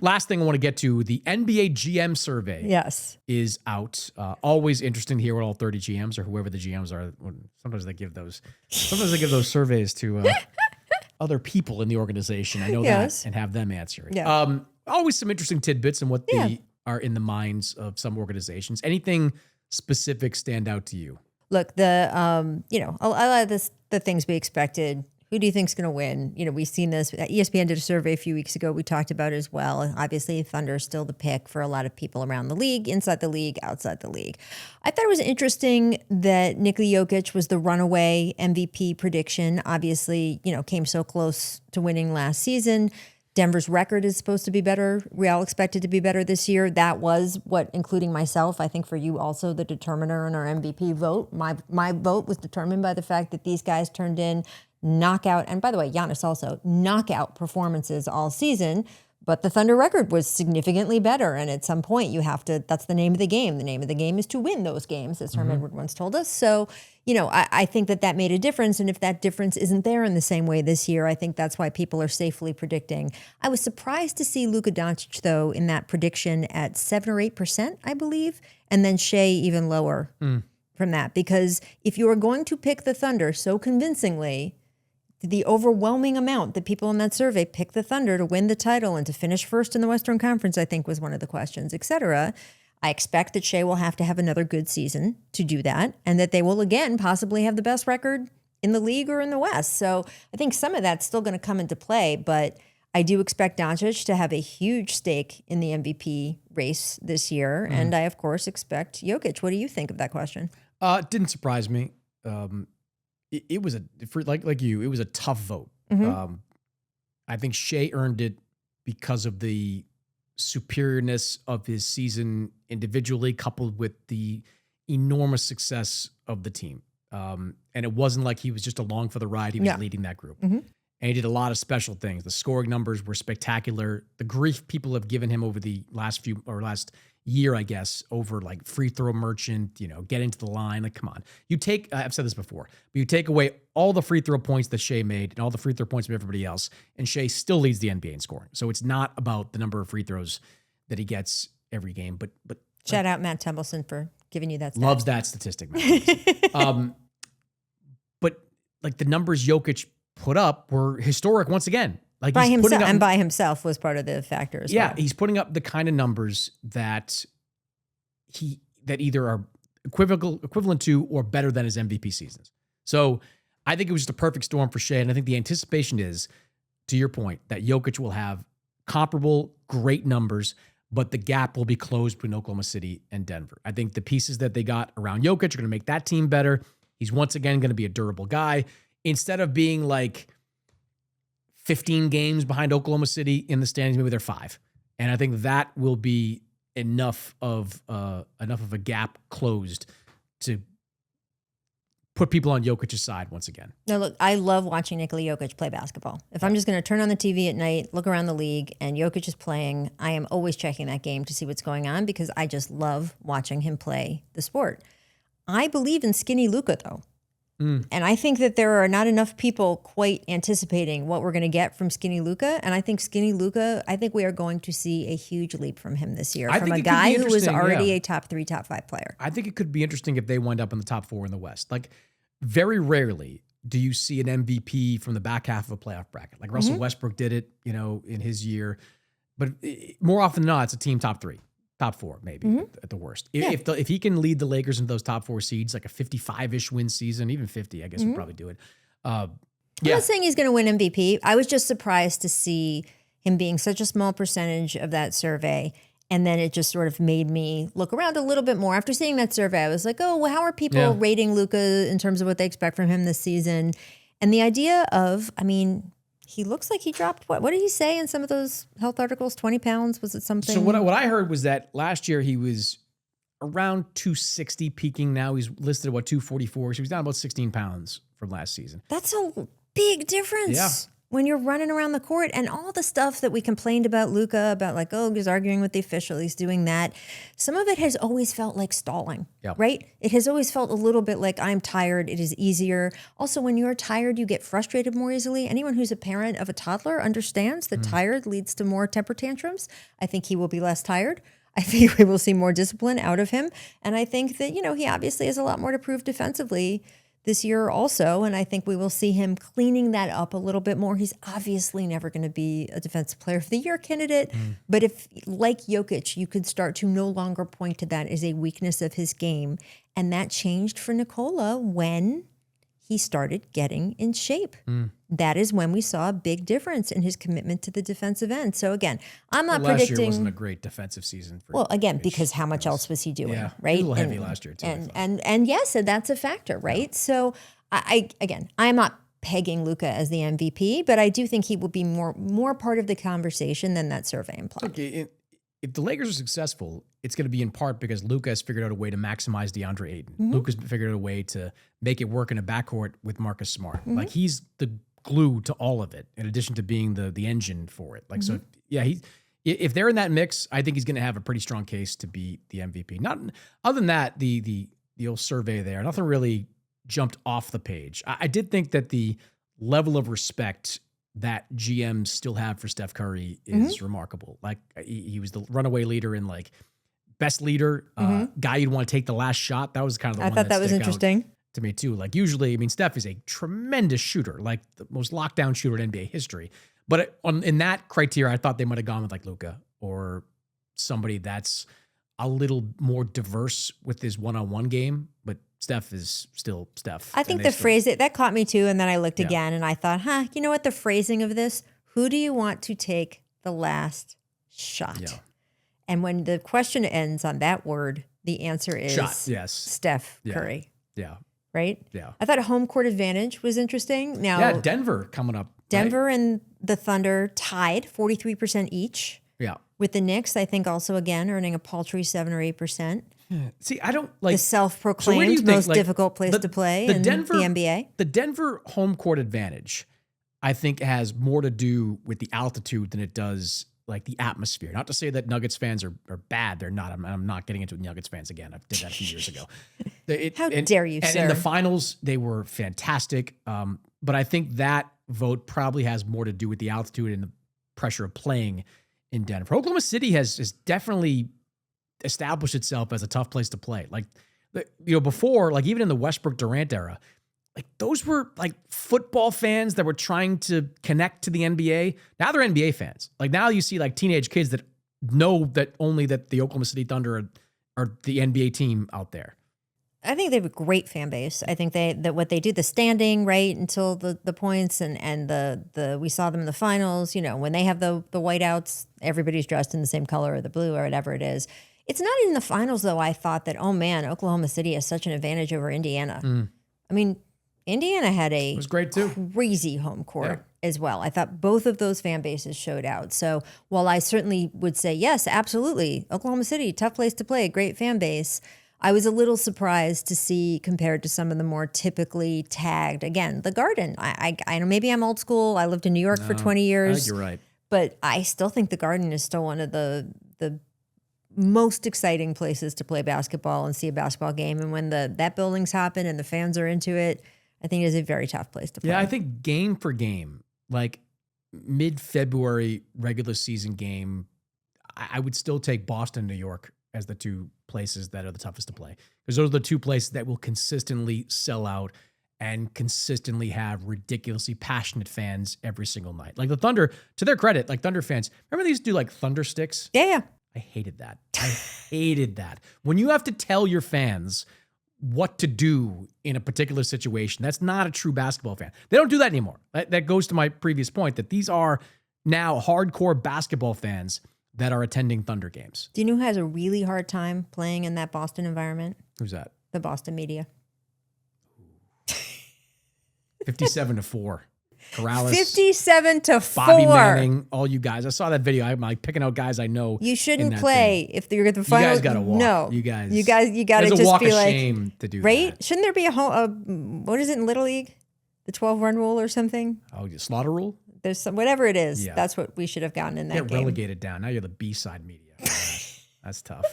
last thing I want to get to, the NBA GM survey is out. Always interesting to hear what all 30 GMs or whoever the GMs are. Sometimes they give those surveys to other people in the organization. I know that, and have them answer it. Yeah. Always some interesting tidbits and what they are in the minds of some organizations. Anything specific stand out to you? Look, a lot of the things we expected. Who do you think's going to win? We've seen this. ESPN did a survey a few weeks ago. We talked about it as well. Obviously, Thunder is still the pick for a lot of people around the league, inside the league, outside the league. I thought it was interesting that Nikola Jokic was the runaway MVP prediction. Obviously, came so close to winning last season. Denver's record is supposed to be better. We all expected to be better this year. That was what, including myself, I think for you also, the determiner in our MVP vote. My vote was determined by the fact that these guys turned in knockout, and by the way, Giannis also, knockout performances all season, but the Thunder record was significantly better. And at some point that's the name of the game. The name of the game is to win those games, as Herm Edward once told us. So, I think that made a difference. And if that difference isn't there in the same way this year, I think that's why people are safely predicting. I was surprised to see Luka Doncic, though, in that prediction at 7 or 8%, I believe, and then Shea even lower from that. Because if you are going to pick the Thunder so convincingly, the overwhelming amount that people in that survey picked the Thunder to win the title and to finish first in the Western Conference, I think was one of the questions, et cetera. I expect that Shea will have to have another good season to do that, and that they will again possibly have the best record in the league or in the West. So I think some of that's still going to come into play, but I do expect Doncic to have a huge stake in the MVP race this year. And I, of course, expect Jokic. What do you think of that question? It didn't surprise me. It was like you, it was a tough vote. I think Shea earned it because of the superiorness of his season individually, coupled with the enormous success of the team. And it wasn't like he was just along for the ride. He was leading that group. And he did a lot of special things. The scoring numbers were spectacular. The grief people have given him over the last year, I guess, over like free throw merchant, getting to the line. Like, come on. I've said this before, but you take away all the free throw points that Shea made and all the free throw points from everybody else, and Shea still leads the NBA in scoring. So it's not about the number of free throws that he gets every game, but shout out Matt Templeson for giving you that stat. Loves that statistic, Matt. But like the numbers Jokic put up were historic once again. Like by himself was part of the factor as well. Yeah, he's putting up the kind of numbers that either are equivalent to or better than his MVP seasons. So I think it was just a perfect storm for Shea, and I think the anticipation is, to your point, that Jokic will have comparable great numbers, but the gap will be closed between Oklahoma City and Denver. I think the pieces that they got around Jokic are going to make that team better. He's once again going to be a durable guy. Instead of being like 15 games behind Oklahoma City in the standings, maybe they're 5. And I think that will be enough of a gap closed to put people on Jokic's side once again. No, look, I love watching Nikola Jokic play basketball. If I'm just going to turn on the TV at night, look around the league, and Jokic is playing, I am always checking that game to see what's going on because I just love watching him play the sport. I believe in skinny Luka, though. And I think that there are not enough people quite anticipating what we're going to get from skinny Luka. And I think skinny Luka, we are going to see a huge leap from him this year. From a guy who was already a top 3, top 5 player. I think it could be interesting if they wind up in the top 4 in the West. Like, very rarely do you see an MVP from the back half of a playoff bracket. Like Russell Westbrook did it, in his year. But more often than not, it's a team top 3. Top 4, maybe at the worst. If he can lead the Lakers into those top 4 seeds, like a 55-ish win season, even 50, I guess we'd probably do it. I'm not saying he's going to win MVP. I was just surprised to see him being such a small percentage of that survey. And then it just sort of made me look around a little bit more. After seeing that survey, I was like, oh, well, how are people rating Luka in terms of what they expect from him this season? And the idea of, he looks like he dropped, what did he say in some of those health articles? 20 pounds? Was it something? So what I heard was that last year he was around 260 peaking. Now he's listed at 244. So he's down about 16 pounds from last season. That's a big difference. Yeah. when you're running around the court and all the stuff that we complained about Luka, about like, oh, he's arguing with the official, he's doing that. Some of it has always felt like stalling, right? It has always felt a little bit like I'm tired. It is easier. Also, when you're tired, you get frustrated more easily. Anyone who's a parent of a toddler understands that tired leads to more temper tantrums. I think he will be less tired. I think we will see more discipline out of him. And I think that, he obviously has a lot more to prove defensively this year also, and I think we will see him cleaning that up a little bit more. He's obviously never going to be a Defensive Player of the Year candidate, but if, like Jokic, you could start to no longer point to that as a weakness of his game, and that changed for Nikola when he started getting in shape. That is when we saw a big difference in his commitment to the defensive end. So again, I'm not predicting. Last year wasn't a great defensive season for because how much else was he doing, right? A little heavy last year too. And yes, and that's a factor, right? So I'm not pegging Luka as the MVP, but I do think he will be more part of the conversation than that survey implied. Okay, if the Lakers are successful, it's going to be in part because Luka has figured out a way to maximize DeAndre Ayton. Luka's figured out a way to make it work in a backcourt with Marcus Smart. Like he's the glue to all of it, in addition to being the engine for it. Like so, yeah. If they're in that mix, I think he's going to have a pretty strong case to be the MVP. Not other than that, the old survey there, nothing really jumped off the page. I did think that the level of respect that GMs still have for Steph Curry is remarkable. Like he was the runaway leader in like best leader, guy you'd want to take the last shot. That was kind of the one thought that was interesting to me too. Like usually, Steph is a tremendous shooter, like the most lockdown shooter in NBA history. But in that criteria, I thought they might have gone with like Luka or somebody that's a little more diverse with his one-on-one game. But Steph is still Steph. I think the phrase that caught me too. And then I looked again and I thought, you know what? The phrasing of this, who do you want to take the last shot? Yeah. And when the question ends on that word, the answer is shot, yes. Steph Curry. Yeah. Right? Yeah. I thought a home court advantage was interesting. Now, Denver coming up. Denver and the Thunder tied 43% each. Yeah. With the Knicks, I think also again earning a paltry 7 or 8%. See, I don't like the self-proclaimed most difficult place to play in the NBA. The Denver home court advantage, I think, has more to do with the altitude than it does like the atmosphere. Not to say that Nuggets fans are bad. They're not. I'm not getting into Nuggets fans again. I did that a few years ago. How dare you, sir? In the finals, they were fantastic. But I think that vote probably has more to do with the altitude and the pressure of playing in Denver. Oklahoma City has definitely established itself as a tough place to play. Like, before, like even in the Westbrook Durant era, like those were like football fans that were trying to connect to the NBA. Now they're NBA fans. Like now you see like teenage kids that know that only that the Oklahoma City Thunder are the NBA team out there. I think they have a great fan base. I think that what they do, the standing right until the points and the we saw them in the finals. When they have the whiteouts, everybody's dressed in the same color or the blue or whatever it is. It's not in the finals though. I thought that Oklahoma City has such an advantage over Indiana. I mean, Indiana had it was great too. Crazy home court as well. I thought both of those fan bases showed out. So while I certainly would say yes, absolutely, Oklahoma City, tough place to play, great fan base. I was a little surprised to see compared to some of the more typically tagged, again, the Garden. I know maybe I'm old school. I lived in New York for 20 years. I think you're right. But I still think the Garden is still one of the most exciting places to play basketball and see a basketball game. And when that building's hopping and the fans are into it, I think it is a very tough place to play. Yeah, I think game for game, like mid-February regular season game, I would still take Boston, New York as the two places that are the toughest to play. Because those are the two places that will consistently sell out and consistently have ridiculously passionate fans every single night. Like the Thunder, to their credit, like Thunder fans, remember they used to do like Thunder sticks? Yeah. I hated that. I hated that. When you have to tell your fans what to do in a particular situation, that's not a true basketball fan. They don't do that anymore. That goes to my previous point that these are now hardcore basketball fans that are attending Thunder games. Do you know who has a really hard time playing in that Boston environment? Who's that? The Boston media. 57-4. Corrales. 57-4. Bobby Manning, all you guys. I saw that video. I'm like picking out guys I know. You shouldn't play if you're at the final. You guys got to walk. No. You guys got to just a walk be of like, shame to do right? that. Shouldn't there be what is it in Little League? The 12-run rule or something? Oh, slaughter rule? There's some, whatever it is, Yeah. that's what we should have gotten in that Get game. relegated down. Now you're the B-side media. That's tough.